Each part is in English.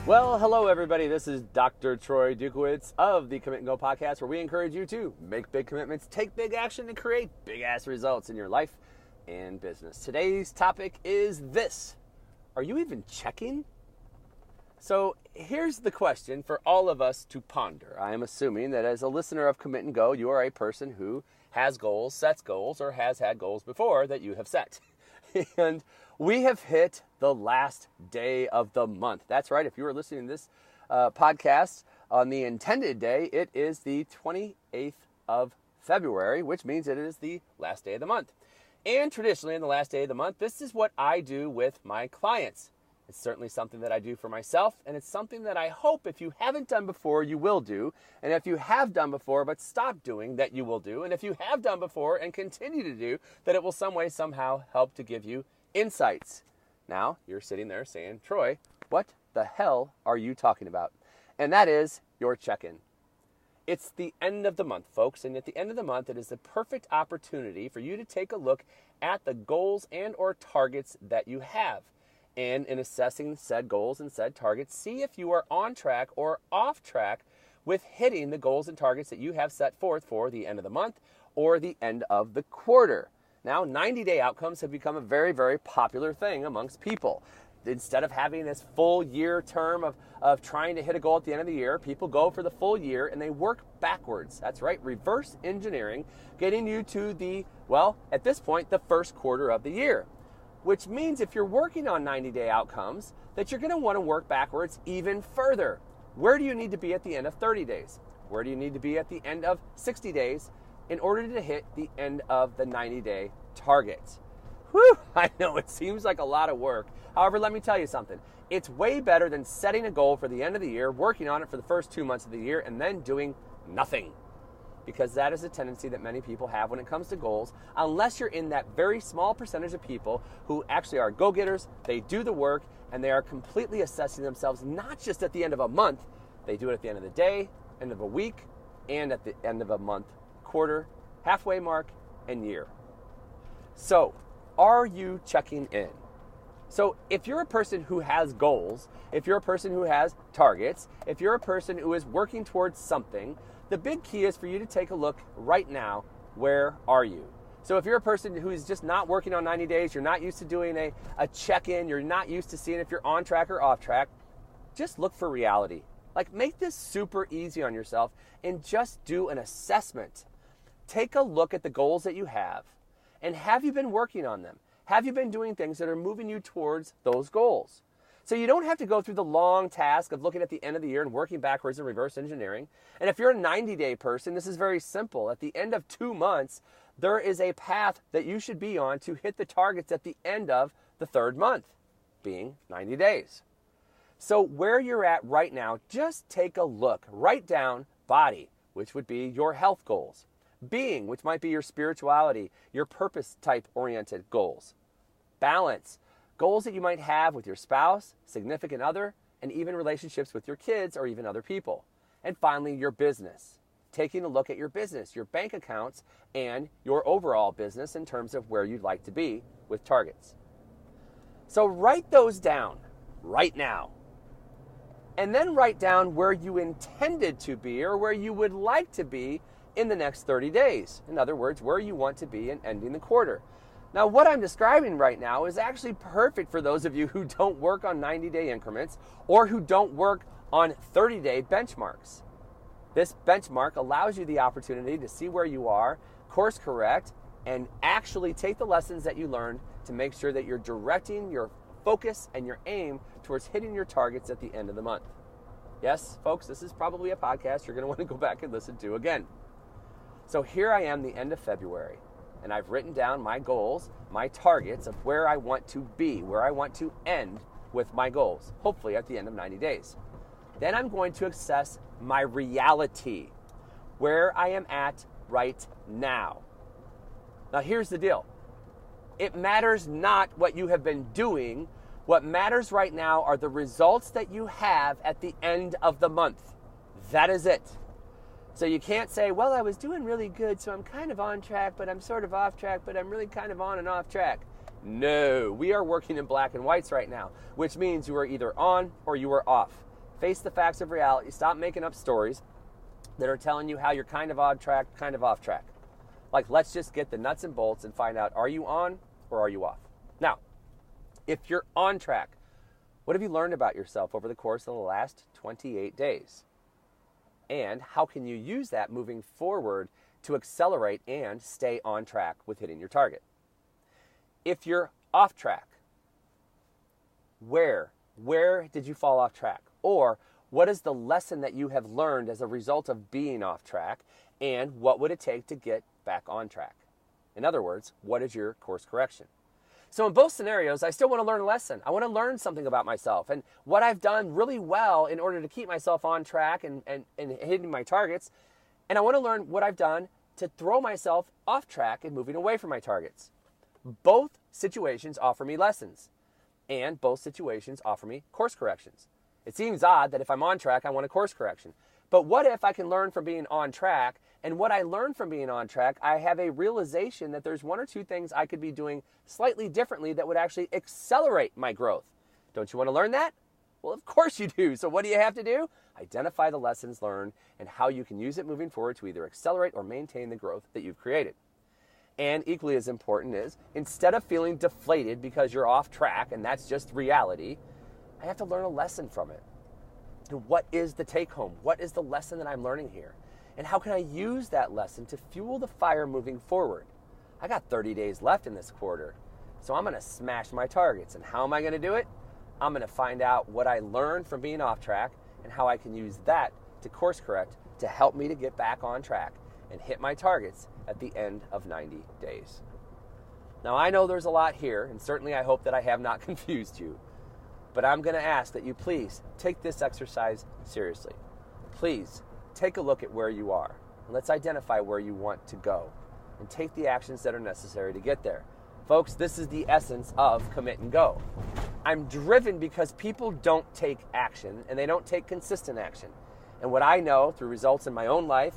Well, hello everybody. This is Dr. Troy Dukowitz of the Commit and Go podcast, where we encourage you to make big commitments, take big action, and create big ass results in your life and business. Today's topic is this: are you even checking? So here's the question for all of us to ponder. I am assuming that as a listener of Commit and Go, you are a person who has goals, sets goals, or has had goals before that you have set. And we have hit the last day of the month. That's right. If you are listening to this podcast on the intended day, it is the 28th of February, which means it is the last day of the month. And traditionally, in the last day of the month, this is what I do with my clients. It's certainly something that I do for myself, and it's something that I hope if you haven't done before, you will do. And if you have done before but stopped doing, that you will do. And if you have done before and continue to do, that it will some way, somehow help to give you insights. Now, you're sitting there saying, Troy, what the hell are you talking about? And that is your check-in. It's the end of the month, folks, and at the end of the month, it is the perfect opportunity for you to take a look at the goals and or targets that you have. And in assessing said goals and said targets, see if you are on track or off track with hitting the goals and targets that you have set forth for the end of the month or the end of the quarter. Now, 90-day outcomes have become a very, very popular thing amongst people. Instead of having this full year term of trying to hit a goal at the end of the year, people go for the full year and they work backwards. That's right, reverse engineering, getting you to the, well, at this point, the first quarter of the year. Which means if you're working on 90-day outcomes, that you're going to want to work backwards even further. Where do you need to be at the end of 30 days? Where do you need to be at the end of 60 days in order to hit the end of the 90-day target? Whew, I know it seems like a lot of work. However, let me tell you something. It's way better than setting a goal for the end of the year, working on it for the first 2 months of the year, and then doing nothing. Because that is a tendency that many people have when it comes to goals, unless you're in that very small percentage of people who actually are go-getters, they do the work, and they are completely assessing themselves not just at the end of a month, they do it at the end of the day, end of a week, and at the end of a month, quarter, halfway mark, and year. So, are you checking in? So if you're a person who has goals, if you're a person who has targets, if you're a person who is working towards something, the big key is for you to take a look right now, where are you? So if you're a person who's just not working on 90 days, you're not used to doing a check-in, you're not used to seeing if you're on track or off track, just look for reality. Like, make this super easy on yourself and just do an assessment. Take a look at the goals that you have, and have you been working on them? Have you been doing things that are moving you towards those goals? So you don't have to go through the long task of looking at the end of the year and working backwards and reverse engineering. And if you're a 90-day person, this is very simple. At the end of 2 months, there is a path that you should be on to hit the targets at the end of the third month, being 90 days. So where you're at right now, just take a look. Write down body, which would be your health goals. Being, which might be your spirituality, your purpose type oriented goals. Balance, goals that you might have with your spouse, significant other, and even relationships with your kids or even other people. And finally, your business. Taking a look at your business, your bank accounts, and your overall business in terms of where you'd like to be with targets. So write those down right now. And then write down where you intended to be or where you would like to be in the next 30 days. In other words, where you want to be in ending the quarter. Now, what I'm describing right now is actually perfect for those of you who don't work on 90-day increments or who don't work on 30-day benchmarks. This benchmark allows you the opportunity to see where you are, course correct, and actually take the lessons that you learned to make sure that you're directing your focus and your aim towards hitting your targets at the end of the month. Yes, folks, this is probably a podcast you're going to want to go back and listen to again. So here I am, the end of February. And I've written down my goals, my targets of where I want to be, where I want to end with my goals, hopefully at the end of 90 days. Then I'm going to assess my reality, where I am at right now. Now here's the deal. It matters not what you have been doing. What matters right now are the results that you have at the end of the month. That is it. So you can't say, well, I was doing really good, so I'm kind of on track, but I'm sort of off track, but I'm really kind of on and off track. No, we are working in black and whites right now, which means you are either on or you are off. Face the facts of reality. Stop making up stories that are telling you how you're kind of on track, kind of off track. Like, let's just get the nuts and bolts and find out, are you on or are you off? Now, if you're on track, what have you learned about yourself over the course of the last 28 days? And how can you use that moving forward to accelerate and stay on track with hitting your target? If you're off track, where did you fall off track? Or what is the lesson that you have learned as a result of being off track? And what would it take to get back on track? In other words, what is your course correction? So in both scenarios, I still want to learn a lesson. I want to learn something about myself and what I've done really well in order to keep myself on track and hitting my targets. And I want to learn what I've done to throw myself off track and moving away from my targets. Both situations offer me lessons, and both situations offer me course corrections. It seems odd that if I'm on track, I want a course correction. But what if I can learn from being on track, and what I learned from being on track, I have a realization that there's one or two things I could be doing slightly differently that would actually accelerate my growth. Don't you want to learn that? Well, of course you do. So what do you have to do? Identify the lessons learned and how you can use it moving forward to either accelerate or maintain the growth that you've created. And equally as important is, instead of feeling deflated because you're off track and that's just reality, I have to learn a lesson from it. And what is the take home? What is the lesson that I'm learning here? And how can I use that lesson to fuel the fire moving forward? I got 30 days left in this quarter, so I'm going to smash my targets. And how am I going to do it? I'm going to find out what I learned from being off track and how I can use that to course correct to help me to get back on track and hit my targets at the end of 90 days. Now, I know there's a lot here, and certainly I hope that I have not confused you, but I'm going to ask that you please take this exercise seriously. Please take a look at where you are, and let's identify where you want to go and take the actions that are necessary to get there. Folks, this is the essence of Commit and Go. I'm driven because people don't take action, and they don't take consistent action. And what I know through results in my own life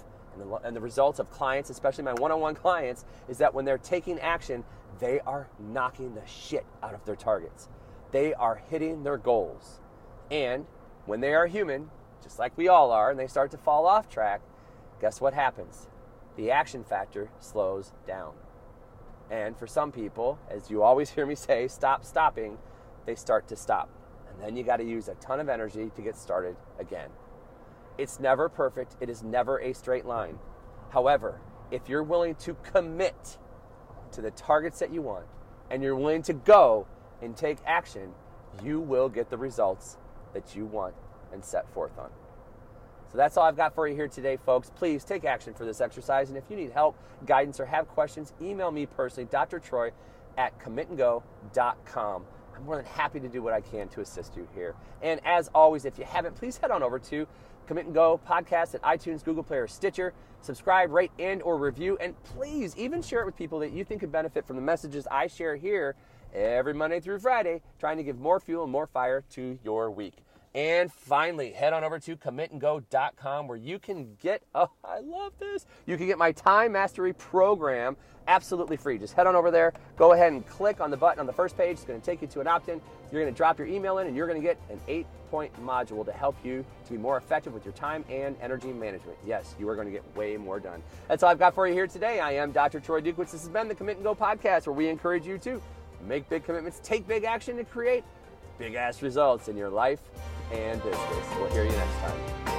and the results of clients, especially my one-on-one clients, is that when they're taking action, they are knocking the shit out of their targets. They are hitting their goals. And when they are human, just like we all are, and they start to fall off track, guess what happens? The action factor slows down. And for some people, as you always hear me say, stop stopping, they start to stop. And then you got to use a ton of energy to get started again. It's never perfect. It is never a straight line. However, if you're willing to commit to the targets that you want, and you're willing to go and take action, you will get the results that you want and set forth on. So that's all I've got for you here today, folks. Please take action for this exercise. And if you need help, guidance, or have questions, email me personally, Dr. Troy at commitandgo.com. I'm more than happy to do what I can to assist you here. And as always, if you haven't, please head on over to Commit and Go podcast at iTunes, Google Play, or Stitcher. Subscribe, rate, and or review. And please even share it with people that you think could benefit from the messages I share here every Monday through Friday, trying to give more fuel and more fire to your week. And finally, head on over to commitandgo.com where you can get, oh, I love this. You can get my time mastery program absolutely free. Just head on over there, go ahead and click on the button on the first page. It's going to take you to an opt-in. You're going to drop your email in and you're going to get an 8-point module to help you to be more effective with your time and energy management. Yes, you are going to get way more done. That's all I've got for you here today. I am Dr. Troy Dukowitz. This has been the Commit and Go podcast, where we encourage you to make big commitments, take big action, and create big-ass results in your life and business. We'll hear you next time.